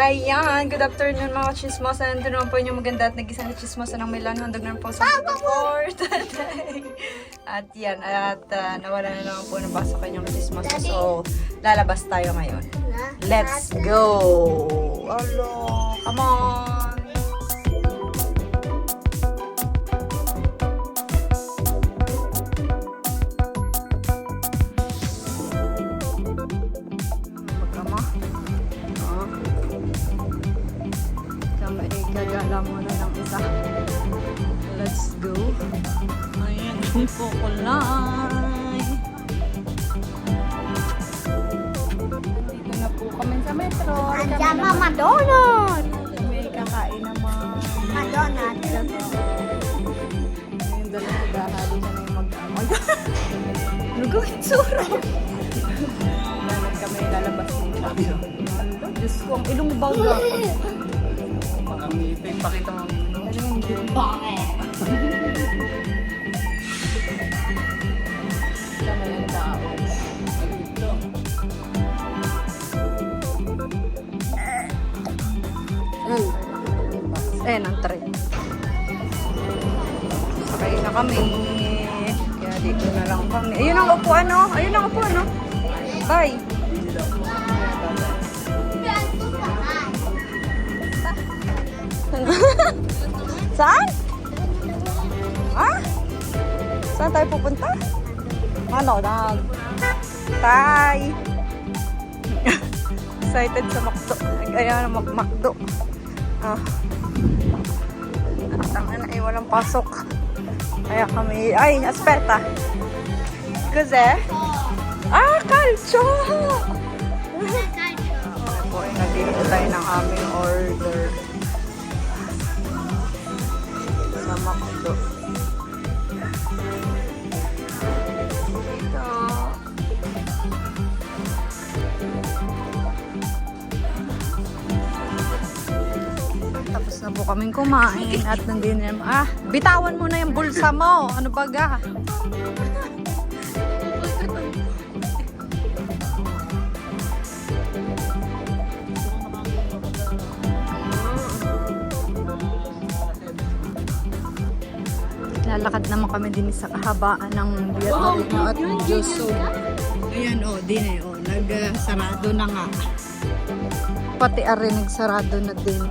Ayan, good afternoon mga chismosa. Nandun naman po yung maganda at nag-isang chismosa ng Milan. Handog na po sa for today. At yan, nawala na naman po ng baso kanyang chismosa. So, lalabas tayo ngayon. Let's go! Hello! Come on! Magkama. Gagala muna ng isa. Let's go. Ayan, po kulay. Dito na po kami sa metro. Andiyan Mama Donut! May kakain naman. Mama Donut. Yung dalawa dahali na yung mag-amag. Lugaw itsura. Lalan kami lalabas nila. Diyos ko, ang ilong baga. Pakita mo. Bakit? Tama yung tao. Ang tren. Sakay na kami. Kaya dito na lang kami. Ayun ang upuan, no? Ayun ang upuan, no? Bye. Saan? Ah? Saan tayo pupunta? Ano? Tay! Excited sa McDo. Ayan, McDo. Ah. Tangan ay walang pasok. Kaya kami, ay, asperta. Kasi? Ah, calcio! Po, nandito tayo ng aming order. Sa McDo. Dito. Tapos na po kaming kumain at nandito na. Bitawan mo na yung bulsa mo. Ano ba ga? Lalakad naman kami din sa kahabaan ng Vietnam at Joso. Ayan o, din eh o. Nagsarado na nga. Pati ari nagsarado na din.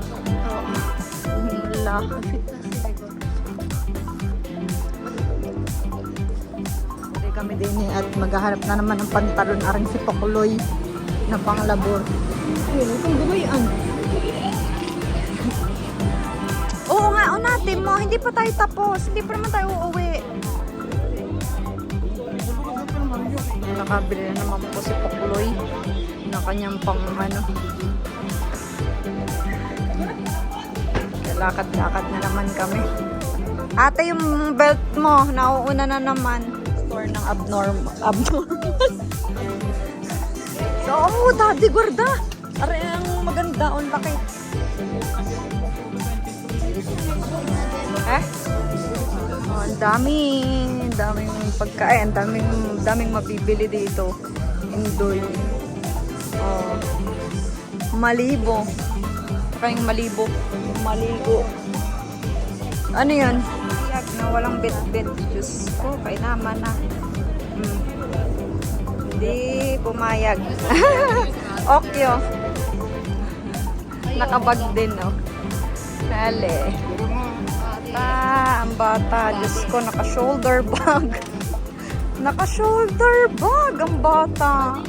Wala. Hindi kami din eh at maghahanap na naman ng pantalon aring si Pakuloy na panglabor. Ayun, kung gumayan. Oo nga, unatin mo. Hindi pa tayo tapos. Hindi pa naman tayo uuwi. Nakabili na naman po si Pakuloy na kanyang pang ano. Lakad-lakad na naman kami. Ate, yung belt mo, nauuna na naman. Store ng abnormal. So, daddy, guarda. Are, ang maganda. Ang laki. Oh, ang daming pagkain, daming mabibili dito. Indoy. Oh. Malibo. Kayong malibo. Maligo. Ano 'yan? Iyag na walang bit-bit. Diyos ko, kay naman na. Hindi pumayag. Okyo. Nakabag din, no? Hale. Ang bata, Diyos ko, naka-shoulder bag. Naka-shoulder bag ang bata.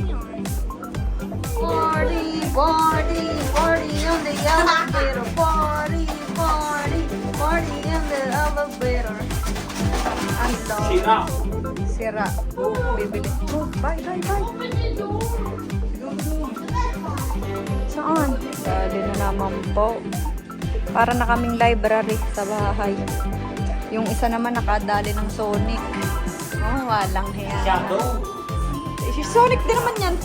Party, party, party on the elevator. Party, party, party on the elevator. Ang dog. Sira. Sira. Bibili. Bye, bye, bye. Saan? Dali na naman po. Para na kaming library sa bahay. Yung isa naman nakadali ng Sonic. Oh, walang hiya. Shadow. Si Sonic din naman yan.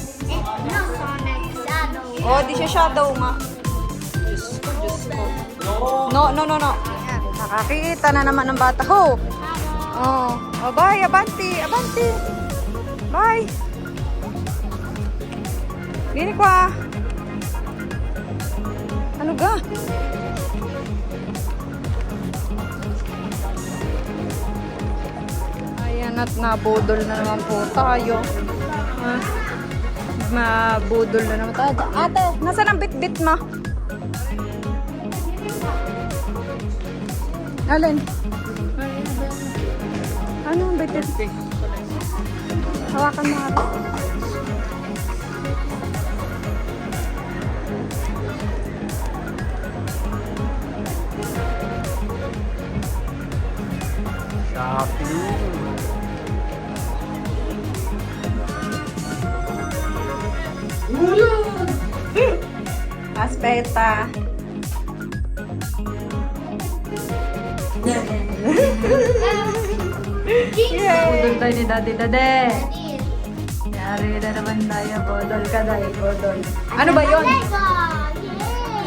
No, Sonic. Shadow. Oh, di siya shadow nga. Diyos ko, Diyos ko. No. Nakakita na naman ng bata. Ho! Oh, bye. Abanti. Bye. Dini ko ah. talaga. Ayan at nabudol na naman po tayo. Mabudol na naman tayo. Ate, nasaan ang bit-bit mo? Alin? Ano ang bit-bit? Hawakan mo nga. Aspeta. Budol tayo ni Daddy Dade. Yari na naman tayo. Budol ka dahil budol. Ano ba yun? Lego!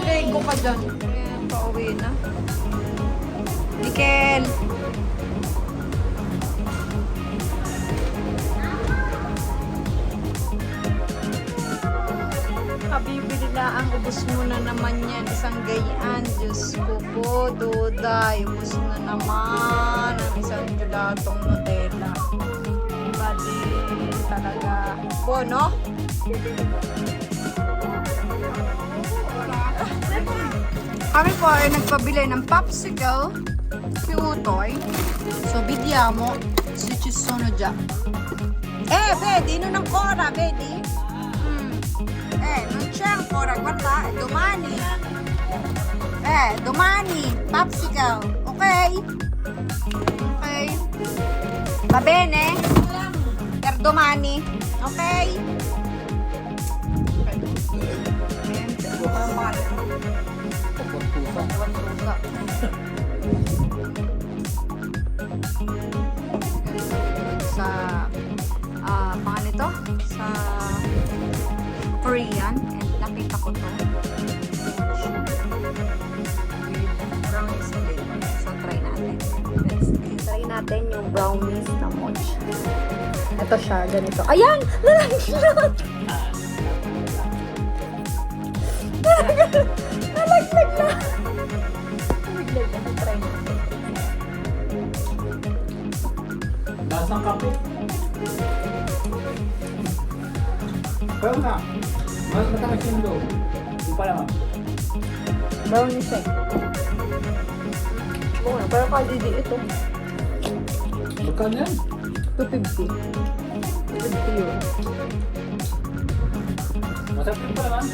Lego ka dyan. Ayan, pauwi na. Mikel. Kabibili na ang ubos mo na naman yan. Isang gayaan. Diyos ko po, Duday. Ubos na naman ang isang gelatong Nutella. Iba din talaga. Po, no? Kami po ay nagpabili ng popsicle. Si Utoy. So, bigyan mo si Chisono dyan. Bedi, no ng kora, bedi. Non c'è ancora, guarda, è domani. Domani, popsicle, ok? Ok? Va bene? Per domani, ok? Sa, pangalan nito? Sa Korean, and nakita ko to. Brownies flavor. So, try natin. Try natin yung brownies na mochi. Ito siya, ganito. Ayan! Nalaglag! Nalaglag na! Nalaglag na! Try natin. Lasang kape. Pero na, mas matamis yung loob. Yung pala nga. Brownies siya. Oo na, pero kadidi ito. Magkano yan? 250. 250 yun. Masarap yung pala nga.